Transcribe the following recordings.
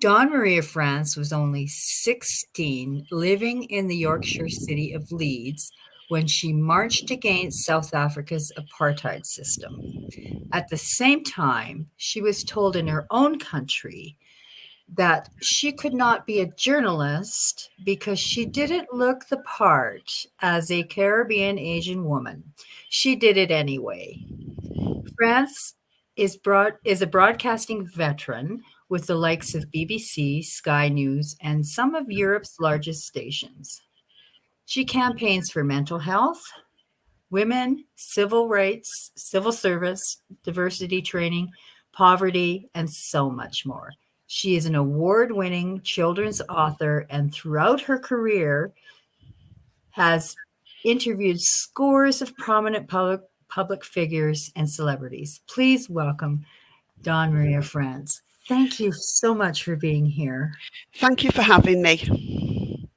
Dawn Maria France was only 16, living in the Yorkshire city of Leeds when she marched against South Africa's apartheid system. At the same time, she was told in her own country that she could not be a journalist because she didn't look the part as a Caribbean Asian woman. She did it anyway. France is a broadcasting veteran with the likes of BBC, Sky News, and some of Europe's largest stations. She campaigns for mental health, women, civil rights, civil service, diversity training, poverty, and so much more. She is an award winning children's author and throughout her career has interviewed scores of prominent public figures and celebrities. Please welcome Dawn Maria France. Thank you so much for being here. Thank you for having me.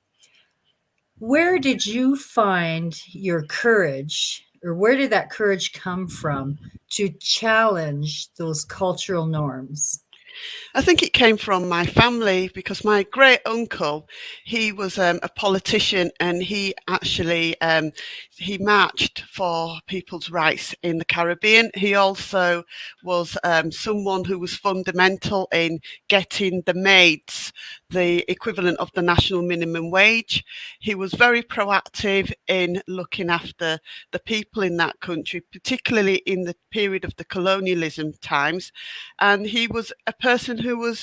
Where did you find your courage, or where did that courage come from to challenge those cultural norms? I think it came from my family because my great uncle, he was a politician, and he actually he marched for people's rights in the Caribbean. He also was someone who was fundamental in getting the maids the equivalent of the national minimum wage. He was very proactive in looking after the people in that country, particularly in the period of the colonialism times. And he was a person who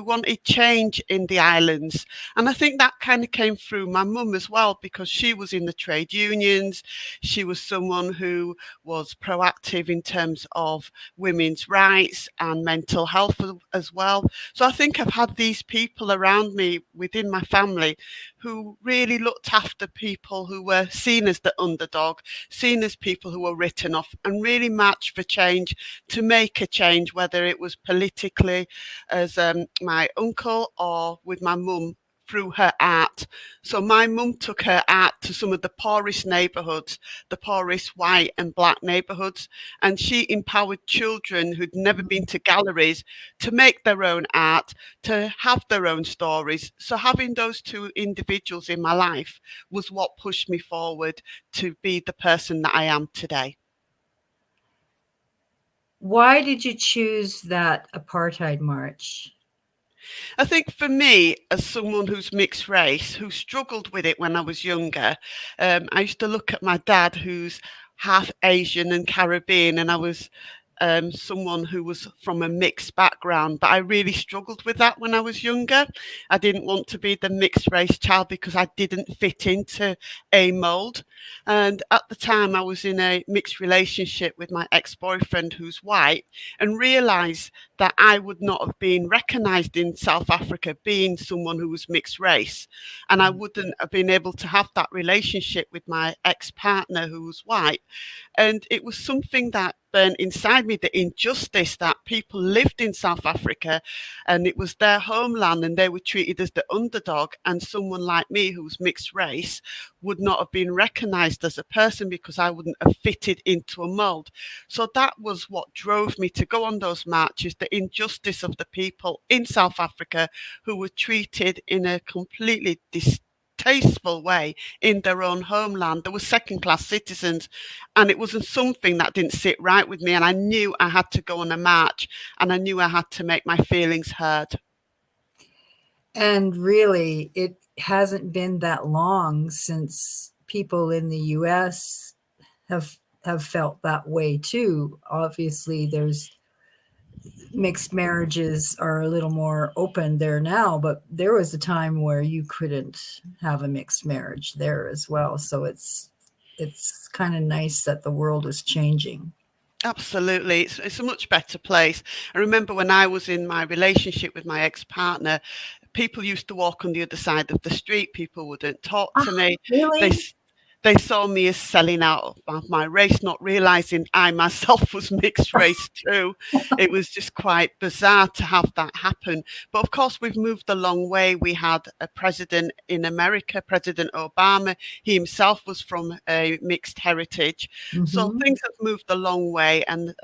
wanted change in the islands. And I think that kind of came through my mum as well, because she was in the trade unions. She was someone who was proactive in terms of women's rights and mental health as well. So I think I've had these people around me within my family who really looked after people who were seen as the underdog, seen as people who were written off, and really marched for change, to make a change, whether it was politically as my uncle or with my mum through her art. So my mum took her art to some of the poorest neighbourhoods, the poorest white and black neighbourhoods, and she empowered children who'd never been to galleries to make their own art, to have their own stories. So having those two individuals in my life was what pushed me forward to be the person that I am today. Why did you choose that apartheid march? I think for me, as someone who's mixed race, who struggled with it when I was younger, I used to look at my dad, who's half Asian and Caribbean, and I was someone who was from a mixed background, but I really struggled with that when I was younger. I didn't want to be the mixed race child because I didn't fit into a mold. And at the time, I was in a mixed relationship with my ex-boyfriend who's white, and realized that I would not have been recognized in South Africa being someone who was mixed race. And I wouldn't have been able to have that relationship with my ex-partner who was white. And it was something that burned inside me, the injustice that people lived in South Africa, and it was their homeland, and they were treated as the underdog. And someone like me, who was mixed race, would not have been recognized as a person because I wouldn't have fitted into a mold. So that was what drove me to go on those marches, the injustice of the people in South Africa who were treated in a completely distasteful way in their own homeland. They were second class citizens, and it wasn't something that didn't sit right with me. And I knew I had to go on a march, and I knew I had to make my feelings heard. And really, it hasn't been that long since people in the US have have felt that way too. Obviously, there's mixed marriages are a little more open there now, but there was a time where you couldn't have a mixed marriage there as well. So it's kind of nice that the world is changing. Absolutely. It's a much better place. I remember when I was in my relationship with my ex-partner, people used to walk on the other side of the street. People wouldn't talk Ah, to me. They really? they saw me as selling out of my race, not realizing I myself was mixed race too. It was just quite bizarre to have that happen. But of course, we've moved a long way. We had a president in America, President Obama. He himself was from a mixed heritage. So Mhm. things have moved a long way. And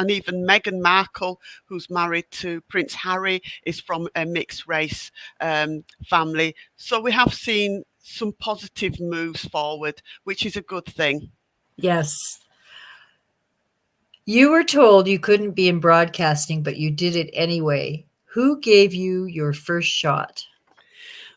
even Meghan Markle, who's married to Prince Harry, is from a mixed race family. So we have seen some positive moves forward, which is a good thing. Yes. You were told you couldn't be in broadcasting, but you did it anyway. Who gave you your first shot?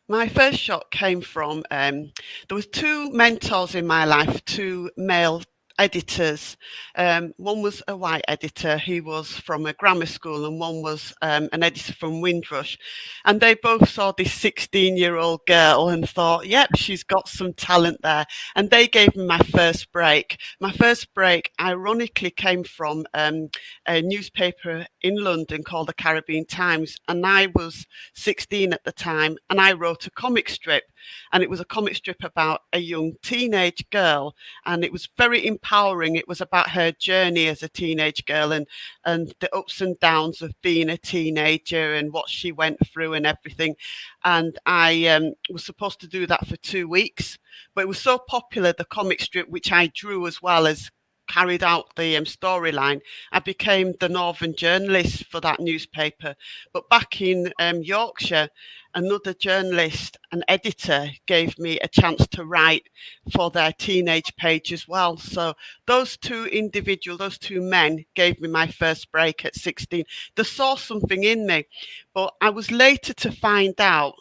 My first shot came from there was two mentors in my life, two male editors. One was a white editor. He was from a grammar school, and one was an editor from Windrush. And they both saw this 16-year-old girl and thought, yep, she's got some talent there. And they gave me my first break. My first break, ironically, came from a newspaper in London called the Caribbean Times. And I was 16 at the time, and I wrote a comic strip, and it was a comic strip about a young teenage girl, and it was very empowering. It was about her journey as a teenage girl, and the ups and downs of being a teenager and what she went through and everything. And I was supposed to do that for 2 weeks, but it was so popular, the comic strip, which I drew as well as carried out the storyline. I became the Northern journalist for that newspaper. But back in Yorkshire, another journalist, an editor, gave me a chance to write for their teenage page as well. So those two individuals, those two men, gave me my first break at 16. They saw something in me, but I was later to find out,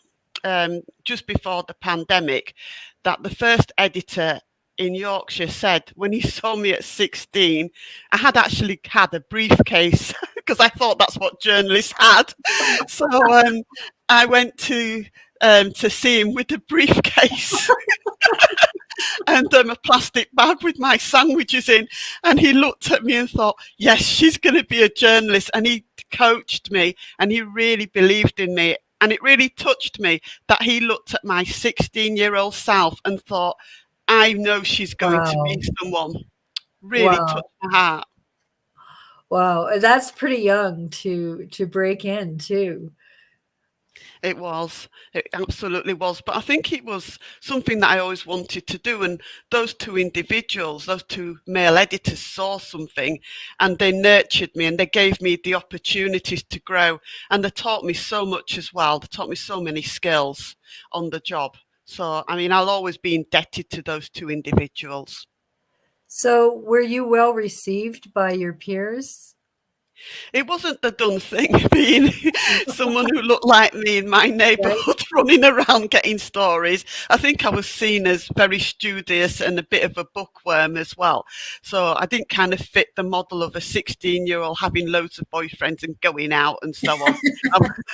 just before the pandemic, that the first editor in Yorkshire said when he saw me at 16, I had actually had a briefcase because I thought that's what journalists had. So I went to see him with a briefcase and a plastic bag with my sandwiches in. And he looked at me and thought, yes, she's going to be a journalist. And he coached me, and he really believed in me. And it really touched me that he looked at my 16-year-old self and thought, I know she's going to Wow. be someone. Really touched Wow. my heart. Wow. That's pretty young to break in too. It was. It absolutely was. But I think it was something that I always wanted to do. And those two individuals, those two male editors, saw something, and they nurtured me, and they gave me the opportunities to grow. And they taught me so much as well. They taught me so many skills on the job. So, I mean, I'll always be indebted to those two individuals. So, were you well received by your peers? It wasn't the done thing being someone who looked like me in my Right? neighbourhood running around getting stories. I think I was seen as very studious and a bit of a bookworm as well. So I didn't kind of fit the model of a 16-year-old having loads of boyfriends and going out and so on.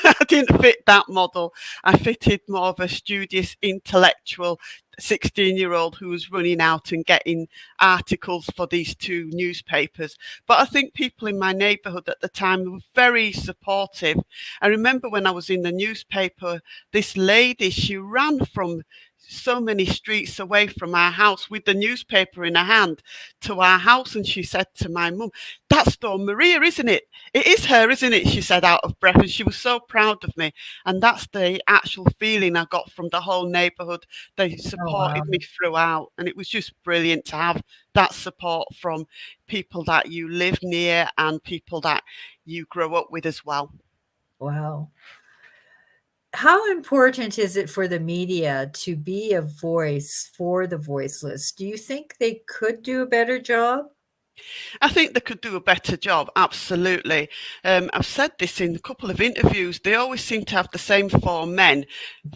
I didn't fit that model. I fitted more of a studious, intellectual 16-year-old who was running out and getting articles for these two newspapers. But I think people in my neighbourhood at the time were very supportive. I remember when I was in the newspaper, this lady, she ran from so many streets away from our house with the newspaper in her hand to our house, and she said to my mum, "That's Dawn Maria, isn't it? It is her, isn't it?" She said, out of breath, and she was so proud of me. And that's the actual feeling I got from the whole neighbourhood. They Oh, wow. supported me throughout, and it was just brilliant to have that support from people that you live near and people that you grow up with as well. Wow. How important is it for the media to be a voice for the voiceless? Do you think they could do a better job? I think they could do a better job, absolutely. I've said this in a couple of interviews. They always seem to have the same four men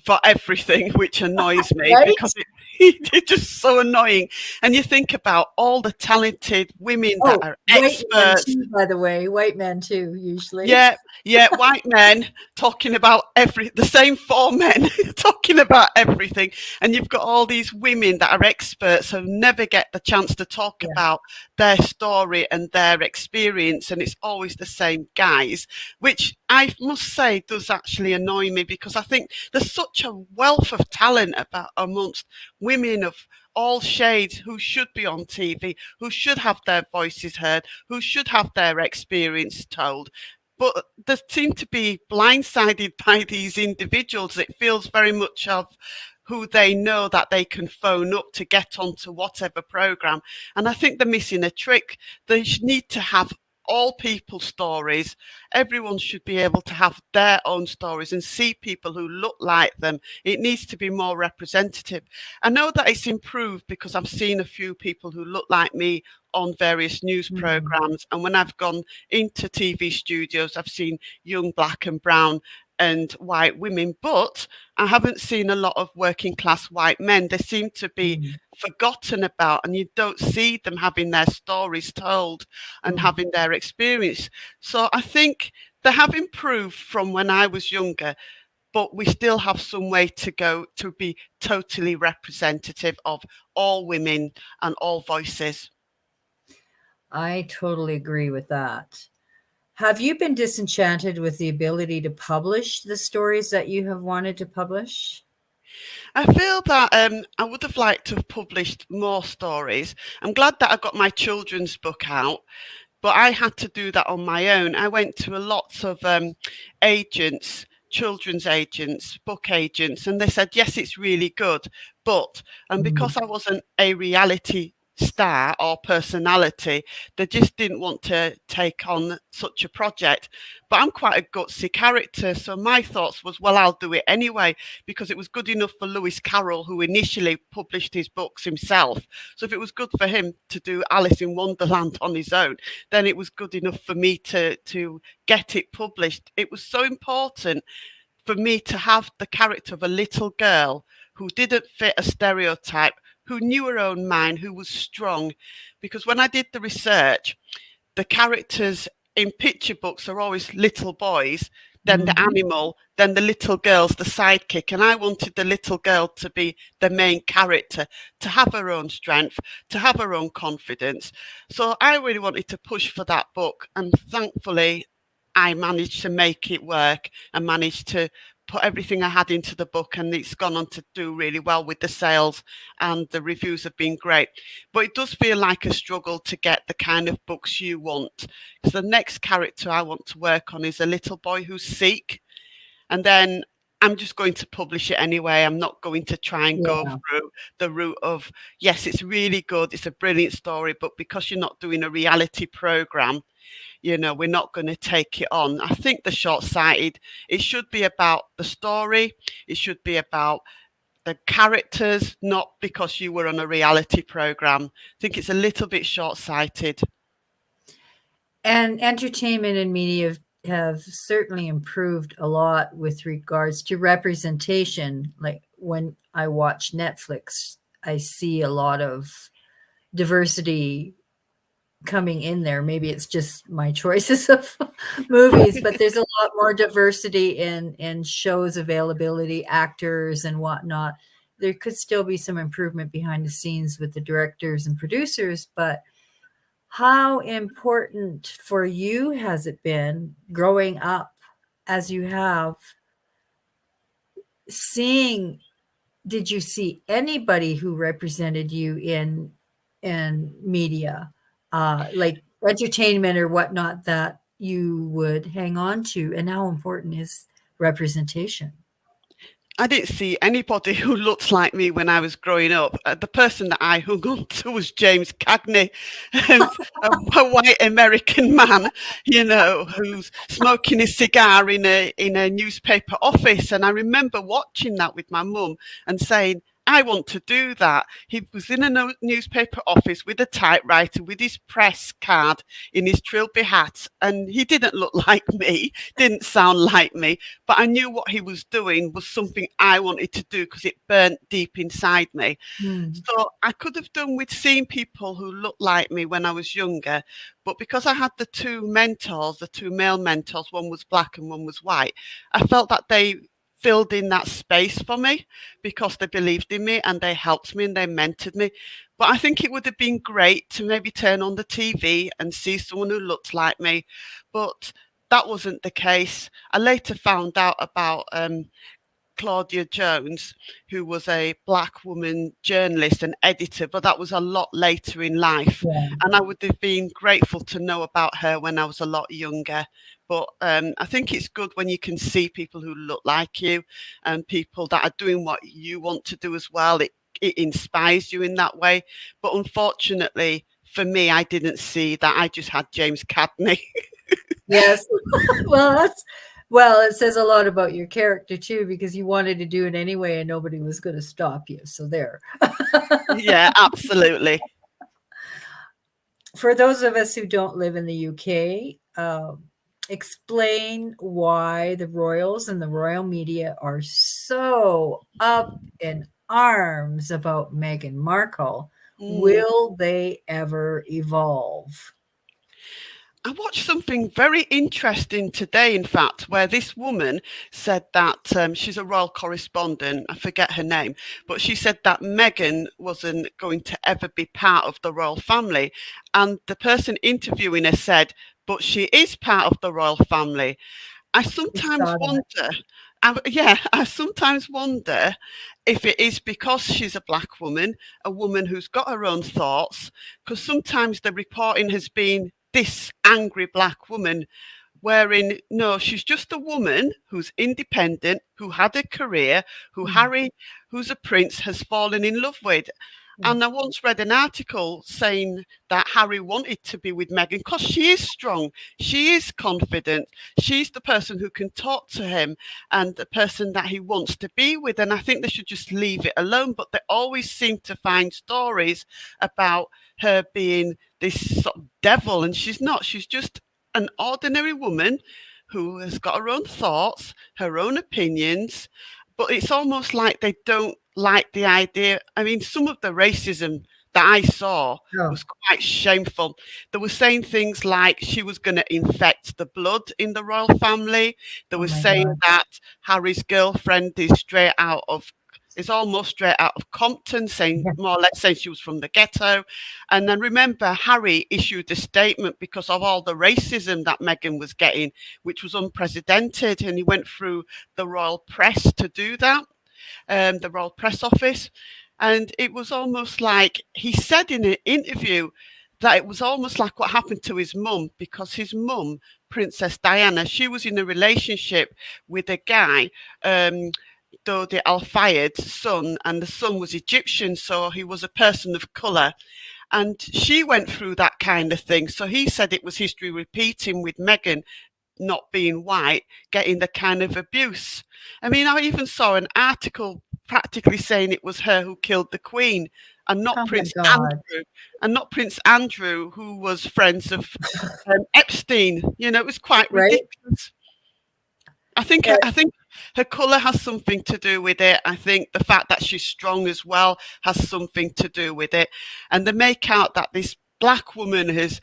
for everything, which annoys me Right? because it's just so annoying. And you think about all the talented women that Oh, are white men experts. too, by the way, white men too, usually. Yeah, yeah, white men. talking about the same four men talking about everything, and you've got all these women that are experts who never get the chance to talk Yeah. about their story and their experience, and it's always the same guys, which I must say does actually annoy me, because I think there's such a wealth of talent about amongst women of all shades who should be on TV, who should have their voices heard, who should have their experience told. But they seem to be blindsided by these individuals. It feels very much of who they know that they can phone up to get onto whatever program. And I think they're missing a trick. They need to have all people's stories. Everyone should be able to have their own stories and see people who look like them. It needs to be more representative. I know that it's improved because I've seen a few people who look like me on various news Mm, programs. And when I've gone into TV studios, I've seen young black and brown and white women, but I haven't seen a lot of working class white men. They seem to be mm, forgotten about, and you don't see them having their stories told and mm. having their experience. So I think they have improved from when I was younger, but we still have some way to go to be totally representative of all women and all voices. I totally agree with that. Have you been disenchanted with the ability to publish the stories that you have wanted to publish? I feel that I would have liked to have published more stories. I'm glad that I got my children's book out, but I had to do that on my own. I went to a lots of agents, children's agents, book agents, and they said, yes, it's really good. But, and Mm, because I wasn't a reality star or personality, they just didn't want to take on such a project. But I'm quite a gutsy character. So my thoughts was, well, I'll do it anyway, because it was good enough for Lewis Carroll, who initially published his books himself. So if it was good for him to do Alice in Wonderland on his own, then it was good enough for me to get it published. It was so important for me to have the character of a little girl who didn't fit a stereotype, who knew her own mind, who was strong. Because when I did the research, the characters in picture books are always little boys, then the mhm. animal, then the little girl's the sidekick. And I wanted the little girl to be the main character, to have her own strength, to have her own confidence. So I really wanted to push for that book. And thankfully, I managed to make it work and managed to put everything I had into the book, and it's gone on to do really well with the sales, and the reviews have been great. But it does feel like a struggle to get the kind of books you want. So the next character I want to work on is a little boy who's Sikh, and then I'm just going to publish it anyway. I'm not going to try and go Yeah. through the route of, yes, it's really good, it's a brilliant story, but because you're not doing a reality program, we're not going to take it on. I think the short-sighted, it should be about the story, it should be about the characters, not because you were on a reality program. I think it's a little bit short-sighted. And entertainment and media have certainly improved a lot with regards to representation. Like when I watch Netflix, I see a lot of diversity coming in there. Maybe it's just my choices of movies, but there's a lot more diversity in shows availability, actors and whatnot. There could still be some improvement behind the scenes with the directors and producers, but how important for you has it been growing up as you have, seeing, did you see anybody who represented you in media, like entertainment or whatnot, that you would hang on to? And how important is representation? I didn't see anybody who looked like me when I was growing up. The person that I hung on to was James Cagney, a white American man, who's smoking a cigar in a newspaper office. And I remember watching that with my mum and saying, I want to do that. He was in a newspaper office with a typewriter with his press card in his trilby hat, and he didn't look like me, didn't sound like me, but I knew what he was doing was something I wanted to do because it burnt deep inside me. Mm. So I could have done with seeing people who looked like me when I was younger, but because I had the two mentors, the two male mentors, one was black and one was white, I felt that they filled in that space for me because they believed in me and they helped me and they mentored me. But I think it would have been great to maybe turn on the TV and see someone who looked like me. But that wasn't the case. I later found out about Claudia Jones, who was a black woman journalist and editor, but that was a lot later in life. Yeah. And I would have been grateful to know about her when I was a lot younger. But I think it's good when you can see people who look like you and people that are doing what you want to do as well. It inspires you in that way. But unfortunately, for me, I didn't see that. I just had James Cadney. Yes. Well, well, it says a lot about your character too, because you wanted to do it anyway and nobody was going to stop you. So there. Yeah, absolutely. For those of us who don't live in the UK, explain why the royals and the royal media are so up in arms about Meghan Markle. Mm. Will they ever evolve? I watched something very interesting today, in fact, where this woman said that she's a royal correspondent. I forget her name, but she said that Meghan wasn't going to ever be part of the royal family. And the person interviewing her said, but she is part of the royal family. I We sometimes saw that. wonder, yeah, I sometimes wonder if it is because she's a black woman, a woman who's got her own thoughts, because sometimes the reporting has been this angry black woman, wherein no, she's just a woman who's independent, who had a career, who Mm, Harry, who's a prince, has fallen in love with. mm, And I once read an article saying that Harry wanted to be with Meghan because she is strong, she is confident, she's the person who can talk to him and the person that he wants to be with. And I think they should just leave it alone. But they always seem to find stories about her being this sort of devil, and she's not. She's just an ordinary woman who has got her own thoughts, her own opinions, but it's almost like they don't like the idea. I mean, some of the racism that I saw oh, was quite shameful. They were saying things like she was going to infect the blood in the royal family. They oh were my saying God. that Harry's girlfriend is almost straight out of Compton, saying Yeah. more or less saying she was from the ghetto. And then remember, Harry issued a statement because of all the racism that Meghan was getting, which was unprecedented, and he went through the royal press to do that, the royal press office. And it was almost like he said in an interview that it was almost like what happened to his mum, because his mum, Princess Diana, she was in a relationship with a guy, though the Al Fayed's son, and the son was Egyptian, so he was a person of colour. And she went through that kind of thing. So he said it was history repeating with Meghan not being white, getting the kind of abuse. I mean, I even saw an article practically saying it was her who killed the Queen and not Oh my Prince God. Andrew, who was friends of Epstein. You know, it was quite Right? ridiculous. Yeah. I think her colour has something to do with it. I think the fact that she's strong as well has something to do with it. And they make out that this black woman has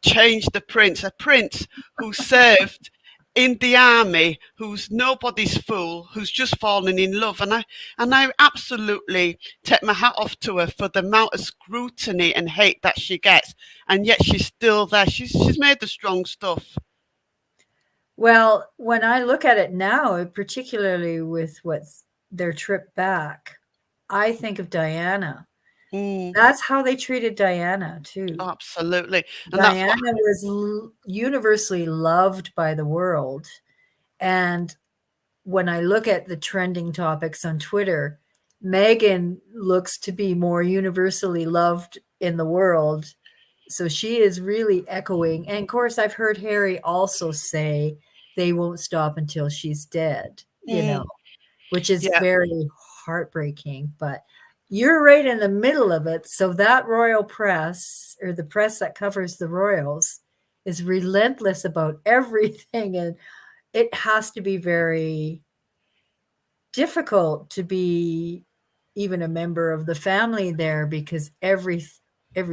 changed the prince, a prince who served in the army, who's nobody's fool, who's just fallen in love. And I absolutely take my hat off to her for the amount of scrutiny and hate that she gets. And yet she's still there. She's made the strong stuff. Well, when I look at it now, particularly with what's their trip back, I think of Diana. Mm, That's how they treated Diana too. absolutely. And that's what. Diana was universally loved by the world. And when I look at the trending topics on Twitter, Meghan looks to be more universally loved in the world. So she is really echoing. And of course, I've heard Harry also say they won't stop until she's dead, Mm, which is yeah. very heartbreaking. But you're right in the middle of it. So that royal press, or the press that covers the royals, is relentless about everything. And it has to be very difficult to be even a member of the family there, because every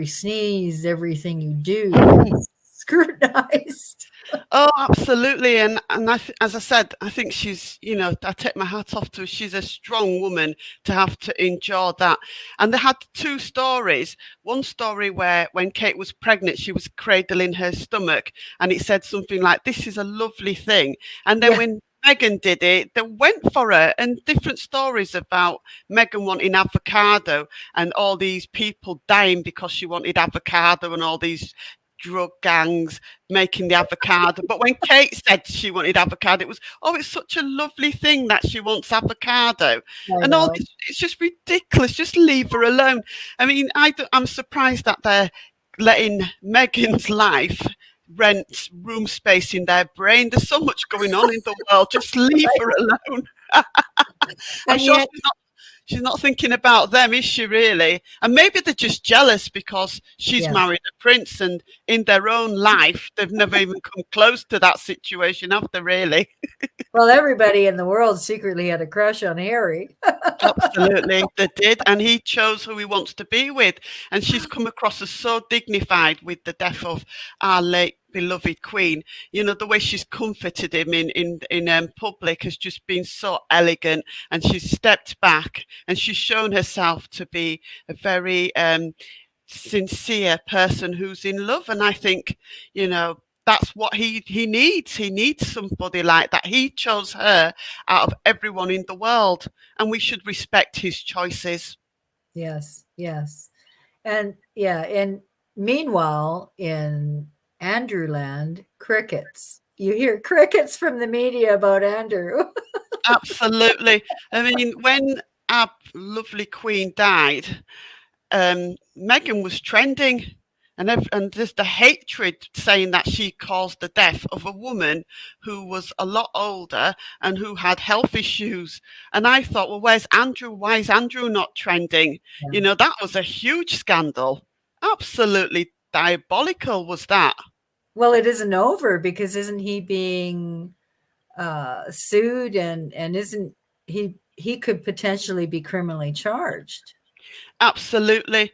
sneeze, everything you do is scrutinized. Oh, absolutely. And as I said, I think she's, I take my hat off to her. She's a strong woman to have to endure that. And they had two stories. One story where when Kate was pregnant, she was cradling her stomach, and it said something like, "This is a lovely thing." And then Yeah, when Meghan did it, they went for her, and different stories about Meghan wanting avocado and all these people dying because she wanted avocado, and all these drug gangs making the avocado. But when Kate said she wanted avocado, it was, "Oh, it's such a lovely thing that she wants avocado." I And all know. this, it's just ridiculous. Just leave her alone. I mean, I'm surprised that they're letting Meghan's life rent room space in their brain. There's so much going on in the world. Just leave her Right. alone. I'm And sure yet, she's not thinking about them, is she really? And maybe they're just jealous because she's yeah. married a prince, and in their own life, they've never even come close to that situation, have they really? Well, everybody in the world secretly had a crush on Harry. Absolutely, they did. And he chose who he wants to be with. And she's come across as so dignified with the death of our late beloved Queen. The way she's comforted him in public has just been so elegant. And she's stepped back, and she's shown herself to be a very sincere person who's in love. And I think, that's what he needs. He needs somebody like that. He chose her out of everyone in the world, and we should respect his choices. Yes, yes. And yeah, and meanwhile, in Andrew land, crickets. You hear crickets from the media about Andrew. Absolutely. I mean, when our lovely queen died, Meghan was trending, and there's the hatred saying that she caused the death of a woman who was a lot older and who had health issues. And I thought, well, where's Andrew? Why is Andrew not trending? Yeah. That was a huge scandal. Absolutely diabolical was that. Well, it isn't over, because isn't he being sued, and isn't he could potentially be criminally charged? Absolutely.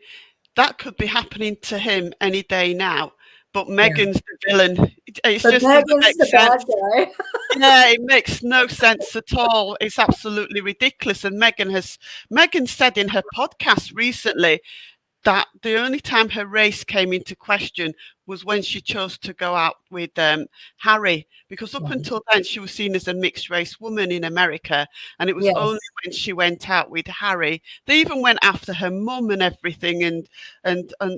That could be happening to him any day now. But Yeah. Meghan's the villain. It But just doesn't Megan's make the bad sense. guy. Yeah, it makes no sense at all. It's absolutely ridiculous. And Meghan said in her podcast recently that the only time her race came into question was when she chose to go out with Harry, because up Right. until then she was seen as a mixed race woman in America, and it was only Yes. when she went out with Harry. They even went after her mum and everything, and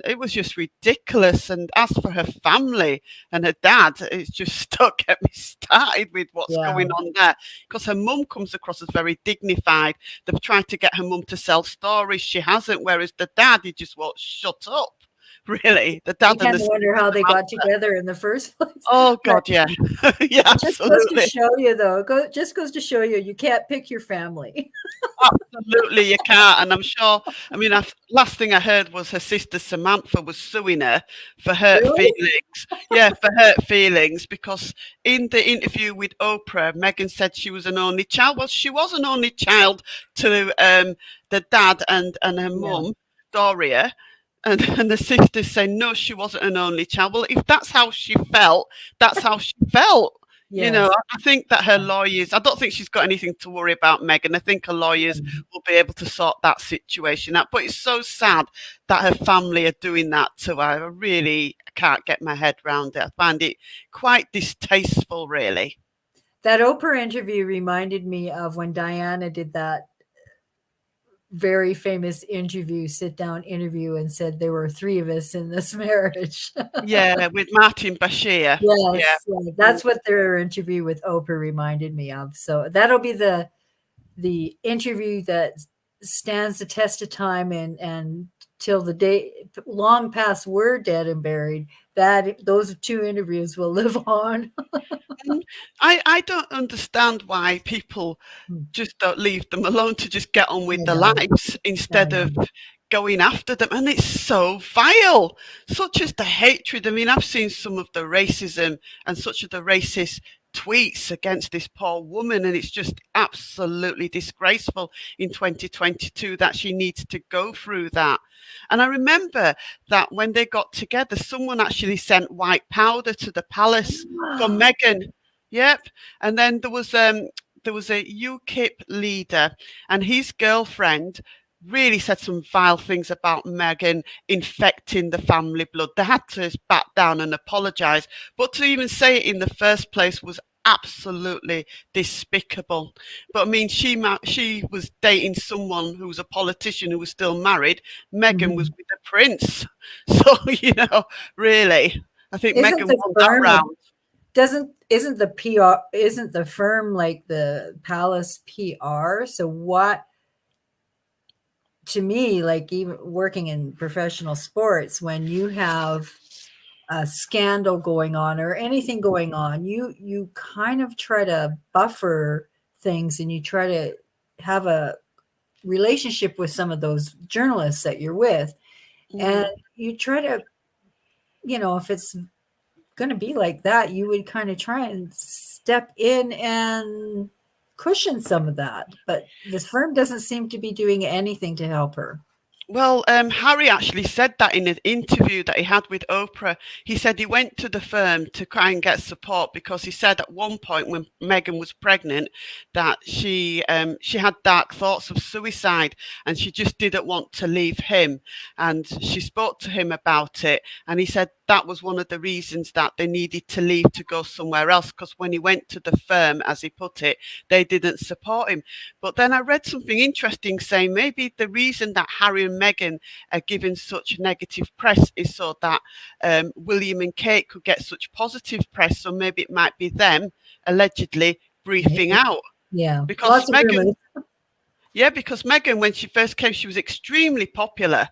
it was just ridiculous. And as for her family and her dad, it's just don't get me started with what's Yeah. going on there, because her mum comes across as very dignified. They've tried to get her mum to sell stories. She hasn't, whereas the dad, he just won't shut up. Really, the You dad and kind the of wonder sisters how they have got had. together in the first place. Oh But God, yeah, yeah, it just goes to absolutely. show you, though. Just goes to show you, you can't pick your family. Absolutely, you can't. And I'm sure, I mean, last thing I heard was her sister Samantha was suing her for hurt Really? feelings. Yeah, for hurt feelings, because in the interview with Oprah, Meghan said she was an only child. Well, she was an only child to the dad and her Yeah. mum, Doria. And the sisters say, no, she wasn't an only child. Well, if that's how she felt, that's how she felt. Yes. I think that her lawyers, I don't think she's got anything to worry about, Meghan. I think her lawyers will be able to sort that situation out. But it's so sad that her family are doing that to her. I really can't get my head around it. I find it quite distasteful, really. That Oprah interview reminded me of when Diana did that very famous interview, sit down interview, and said there were three of us in this marriage. Yeah, with Martin Bashir. Yeah. Yes, yeah, that's what their interview with Oprah reminded me of. So that'll be the interview that stands the test of time, and till the day long past we're dead and buried, that those two interviews will live on. Mm, I don't understand why people just don't leave them alone to just get on with I their know. lives I instead of know. going after them. And it's so vile, such as the hatred. I mean, I've seen some of the racism and such of the racist tweets against this poor woman, and it's just absolutely disgraceful in 2022 that she needs to go through that. And I remember that when they got together, someone actually sent white powder to the palace for Meghan. Yep. And then there was a UKIP leader, and his girlfriend really said some vile things about Meghan infecting the family blood. They had to back down and apologise, but to even say it in the first place was absolutely despicable. But I mean, she was dating someone who was a politician who was still married. Meghan was Mhm. with the prince, so really, I think Isn't Meghan the won that firm a round. doesn't isn't the PR isn't the firm like the Palace PR? So what to me, like even working in professional sports, when you have a scandal going on or anything going on, you kind of try to buffer things and you try to have a relationship with some of those journalists that you're with, and Mm. you try to, if it's going to be like that, you would kind of try and step in and cushion some of that. But this firm doesn't seem to be doing anything to help her. Well, Harry actually said that in an interview that he had with Oprah. He said he went to the firm to try and get support because he said at one point when Meghan was pregnant that she had dark thoughts of suicide and she just didn't want to leave him. And she spoke to him about it, and he said that was one of the reasons that they needed to leave to go somewhere else, because when he went to the firm, as he put it, they didn't support him. But then I read something interesting saying maybe the reason that Harry and Meghan are given such negative press is so that William and Kate could get such positive press. So maybe it might be them allegedly briefing Maybe. out Yeah, because lots of Meghan, rumors. yeah, because Meghan, when she first came, she was extremely popular.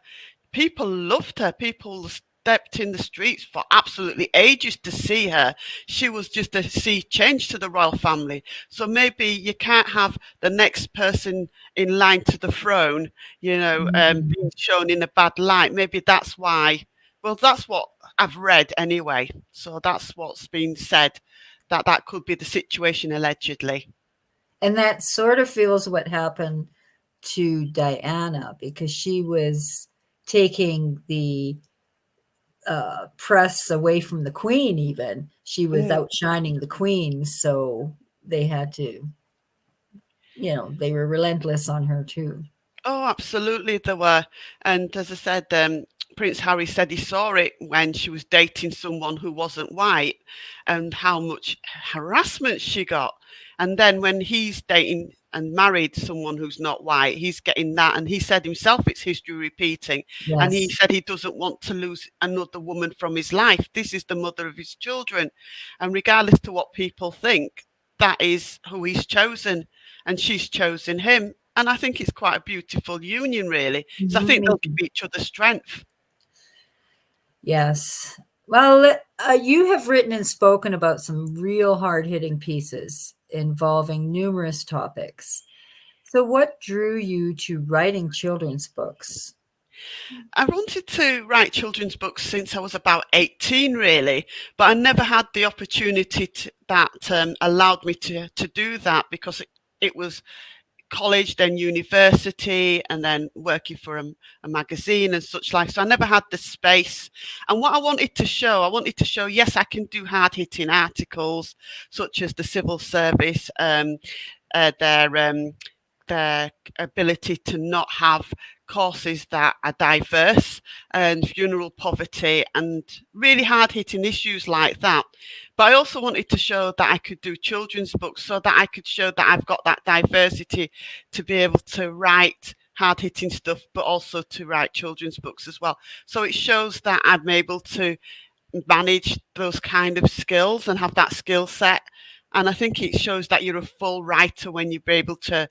People loved her. People stepped in the streets for absolutely ages to see her. She was just a sea change to the royal family. So maybe you can't have the next person in line to the throne, Mhm. being shown in a bad light. Maybe that's why. Well, that's what I've read anyway. So that's what's been said, that that could be the situation allegedly. And that sort of feels what happened to Diana because she was taking the press away from the queen, even. She was Mm. outshining the queen. So they had to, they were relentless on her too. Oh, absolutely, there were. And as I said, Prince Harry said he saw it when she was dating someone who wasn't white and how much harassment she got. And then when he's dating and married someone who's not white, he's getting that. And he said himself it's history repeating. And he Yes. said he doesn't want to lose another woman from his life. This is the mother of his children. And regardless to what people think, that is who he's chosen. And she's chosen him. And I think it's quite a beautiful union, really. So I think they'll give Mhm. each other strength. Yes. Well, you have written and spoken about some real hard hitting pieces involving numerous topics. So, what drew you to writing children's books? I wanted to write children's books since I was about 18, really, but I never had the opportunity that allowed me to do that because it was college, then university, and then working for a magazine and such like. So I never had the space. And what I wanted to show, yes, I can do hard hitting articles such as the civil service, uh, their um, their ability to not have courses that are diverse and funeral poverty and really hard hitting issues like that. But I also wanted to show that I could do children's books so that I could show that I've got that diversity to be able to write hard hitting stuff, but also to write children's books as well. So it shows that I'm able to manage those kind of skills and have that skill set. And I think it shows that you're a full writer when you're able to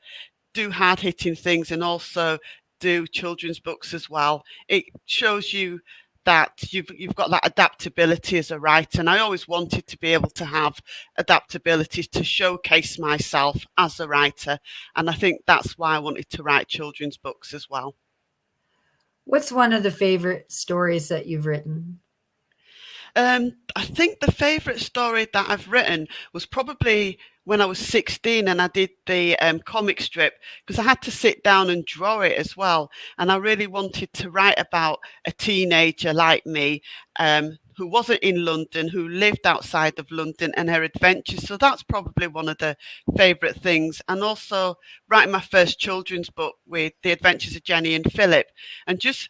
do hard hitting things and also do children's books as well. It shows you that you've got that adaptability as a writer, and I always wanted to be able to have adaptability to showcase myself as a writer, and I think that's why I wanted to write children's books as well. What's one of the favorite stories that you've written? I think the favourite story that I've written was probably when I was 16 and I did the comic strip, because I had to sit down and draw it as well. And I really wanted to write about a teenager like me, who wasn't in London, who lived outside of London, and her adventures. So that's probably one of the favourite things. And also writing my first children's book with The Adventures of Jenny and Philip, and just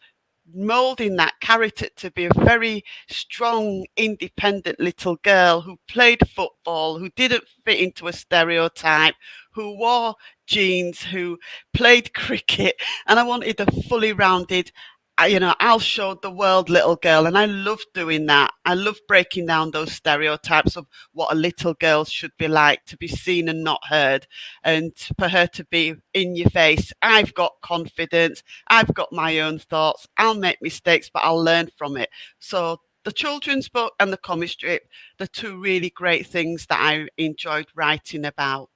molding that character to be a very strong, independent little girl who played football, who didn't fit into a stereotype, who wore jeans, who played cricket. And I wanted a fully rounded, I'll show the world little girl. And I love doing that. I love breaking down those stereotypes of what a little girl should be like, to be seen and not heard, and for her to be in your face. I've got confidence. I've got my own thoughts. I'll make mistakes, but I'll learn from it. So the children's book and the comic strip, the two really great things that I enjoyed writing about.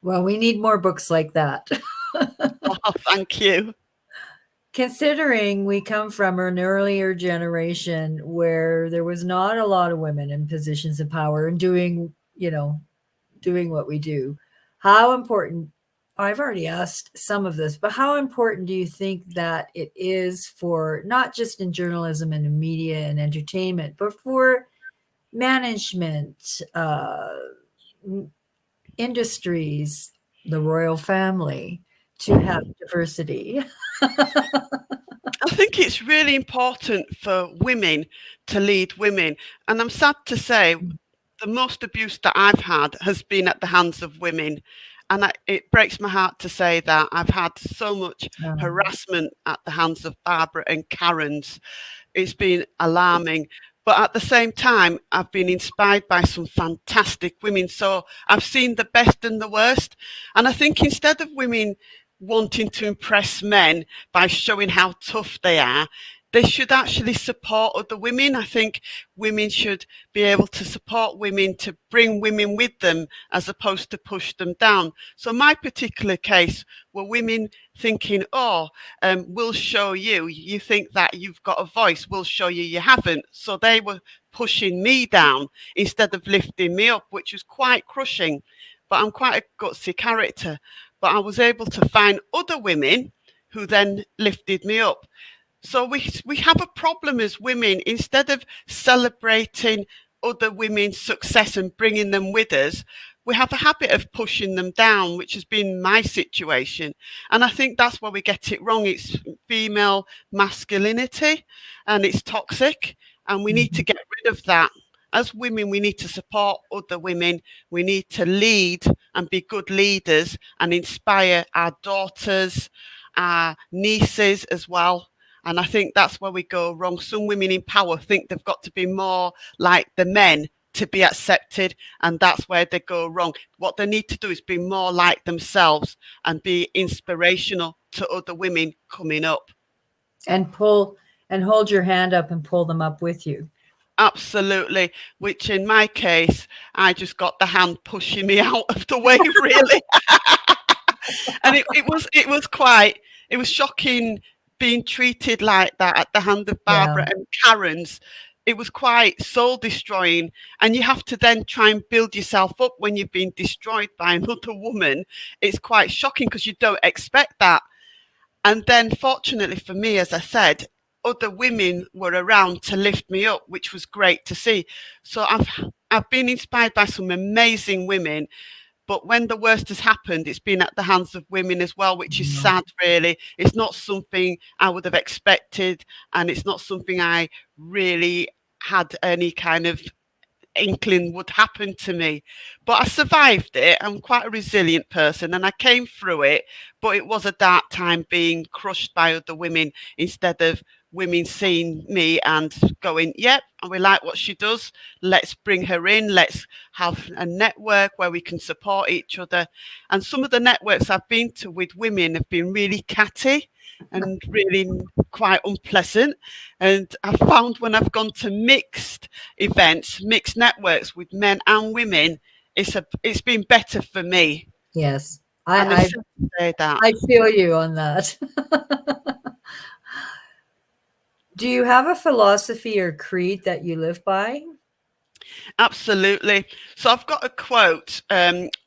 Well, we need more books like that. Oh, thank you. Considering we come from an earlier generation where there was not a lot of women in positions of power and doing, doing what we do, how important, I've already asked some of this, but how important do you think that it is for not just in journalism and in media and entertainment, but for management, industries, the royal family, to have diversity? I think it's really important for women to lead women. And I'm sad to say, the most abuse that I've had has been at the hands of women. And it breaks my heart to say that I've had so much Um, harassment at the hands of Barbara and Karen's. It's been alarming. But at the same time, I've been inspired by some fantastic women. So I've seen the best and the worst. And I think instead of women wanting to impress men by showing how tough they are, they should actually support other women. I think women should be able to support women, to bring women with them as opposed to push them down. So my particular case were women thinking, oh, we'll show you. You think that you've got a voice. We'll show you you haven't. So they were pushing me down instead of lifting me up, which was quite crushing. But I'm quite a gutsy character. But I was able to find other women who then lifted me up. So we have a problem as women. Instead of celebrating other women's success and bringing them with us, we have a habit of pushing them down, which has been my situation. And I think that's where we get it wrong. It's female masculinity and it's toxic. And we need to mhm. get rid of that. As women, we need to support other women. We need to lead and be good leaders and inspire our daughters, our nieces as well. And I think that's where we go wrong. Some women in power think they've got to be more like the men to be accepted, and that's where they go wrong. What they need to do is be more like themselves and be inspirational to other women coming up. And pull and hold your hand up and pull them up with you. Absolutely. Which in my case, I just got the hand pushing me out of the way, really. And it was shocking being treated like that at the hand of Yeah. Barbara and Karen's. It was quite soul destroying, and you have to then try and build yourself up when you've been destroyed by another woman. It's quite shocking because you don't expect that. And then fortunately for me, as I said, other women were around to lift me up, which was great to see. So I've been inspired by some amazing women, but when the worst has happened, it's been at the hands of women as well, which is No. sad, really. It's not something I would have expected, and it's not something I really had any kind of inkling would happen to me. But I survived it. I'm quite a resilient person and I came through it. But it was a dark time being crushed by other women instead of women seeing me and going, yep, and we like what she does. Let's bring her in. Let's have a network where we can support each other. And some of the networks I've been to with women have been really catty and really quite unpleasant. And I've found when I've gone to mixed events, mixed networks with men and women, it's been better for me. Yes. And I I should say that. I feel you on that. Do you have a philosophy or creed that you live by? Absolutely. So I've got a quote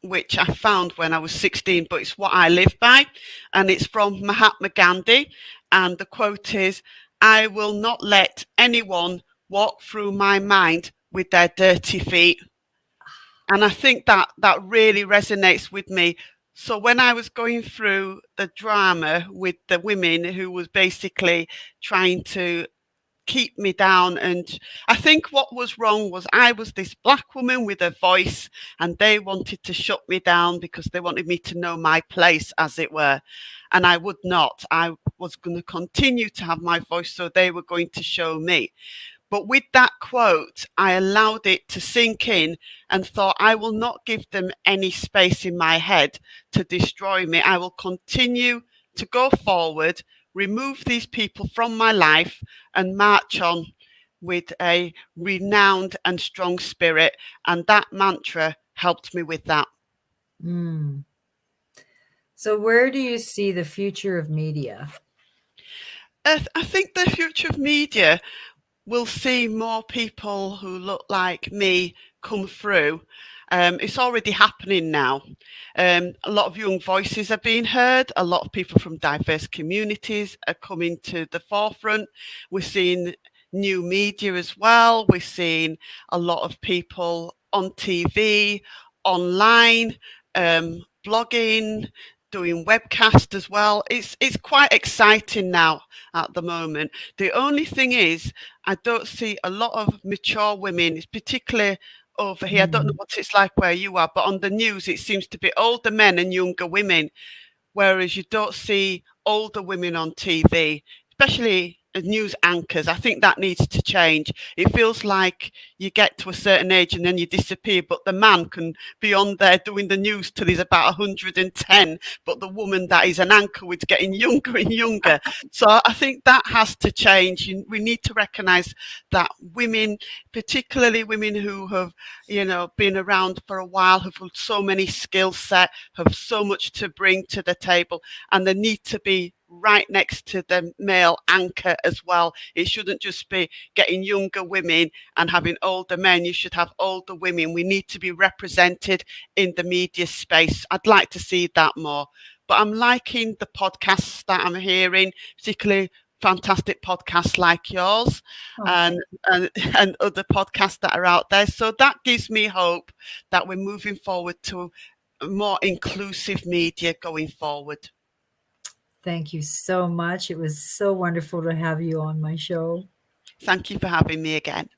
which I found when I was 16, but it's what I live by, and it's from Mahatma Gandhi. And the quote is, I will not let anyone walk through my mind with their dirty feet. And I think that that really resonates with me. So when I was going through the drama with the women who was basically trying to keep me down. And I think what was wrong was I was this black woman with a voice, and they wanted to shut me down because they wanted me to know my place, as it were. And I would not. I was going to continue to have my voice, so they were going to show me. But with that quote, I allowed it to sink in and thought, I will not give them any space in my head to destroy me. I will continue to go forward, remove these people from my life, and march on with a renowned and strong spirit. And that mantra helped me with that. Mm. So where do you see the future of media? I think the future of media will see more people who look like me come through. It's already happening now. A lot of young voices are being heard. A lot of people from diverse communities are coming to the forefront. We're seeing new media as well. We're seeing a lot of people on TV, online, blogging, doing webcast as well. It's quite exciting now at the moment. The only thing is, I don't see a lot of mature women, particularly over here. I don't know Mm. what it's like where you are, but on the news, it seems to be older men and younger women, whereas you don't see older women on TV, especially as news anchors. I think that needs to change. It feels like you get to a certain age and then you disappear, but the man can be on there doing the news till he's about 110, but the woman that is an anchor is getting younger and younger. So I think that has to change. We need to recognise that women, particularly women who have, been around for a while, have so many skill set, have so much to bring to the table, and they need to be right next to the male anchor as well. It shouldn't just be getting younger women and having older men. You should have older women. We need to be represented in the media space. I'd like to see that more. But I'm liking the podcasts that I'm hearing, particularly fantastic podcasts like yours, Oh, and thank and and other podcasts that are out there. So that gives me hope that we're moving forward to more inclusive media going forward. thank you so much. It was so wonderful to have you on my show. Thank you for having me again.